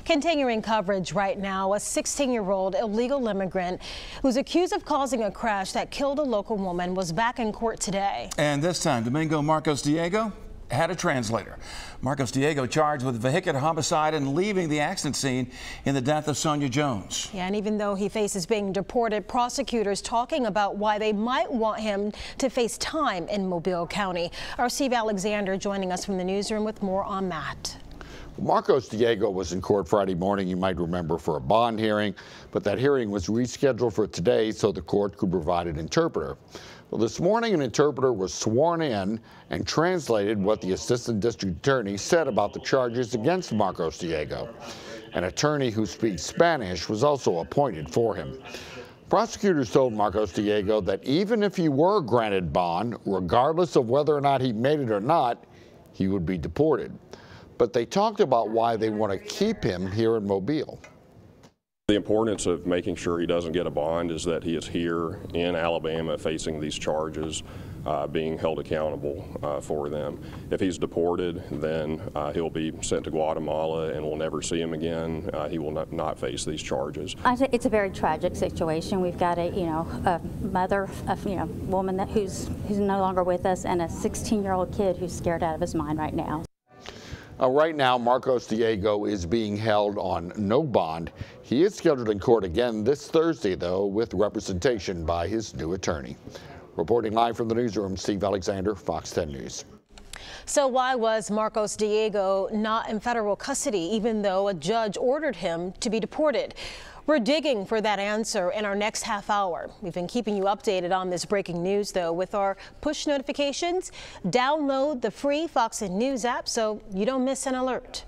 Continuing coverage right now, a 16-year-old illegal immigrant who's accused of causing a crash that killed a local woman was back in court today. And this time, Domingo Marcos Diego had a translator. Marcos Diego charged with vehicular homicide and leaving the accident scene in the death of Sonia Jones. Yeah, and even though he faces being deported, prosecutors talking about why they might want him to face time in Mobile County. Our Steve Alexander joining us from the newsroom with more on that. Marcos Diego was in court Friday morning, you might remember, for a bond hearing, but that hearing was rescheduled for today so the court could provide an interpreter. Well, this morning an interpreter was sworn in and translated what the assistant district attorney said about the charges against Marcos Diego. An attorney who speaks Spanish was also appointed for him. Prosecutors told Marcos Diego that even if he were granted bond, regardless of whether or not he made it or not, he would be deported. But they talked about why they want to keep him here in Mobile. The importance of making sure he doesn't get a bond is that he is here in Alabama facing these charges, being held accountable for them. If he's deported, then he'll be sent to Guatemala and we'll never see him again. He will not face these charges. I think it's a very tragic situation. We've got a mother, woman who's no longer with us, and a 16-year-old kid who's scared out of his mind right now. Right now, Marcos Diego is being held on no bond. He is scheduled in court again this Thursday, though, with representation by his new attorney. Reporting live from the newsroom, Steve Alexander, Fox 10 News. So why was Marcos Diego not in federal custody, even though a judge ordered him to be deported? We're digging for that answer in our next half hour. We've been keeping you updated on this breaking news, though, with our push notifications. Download the free Fox News app so you don't miss an alert.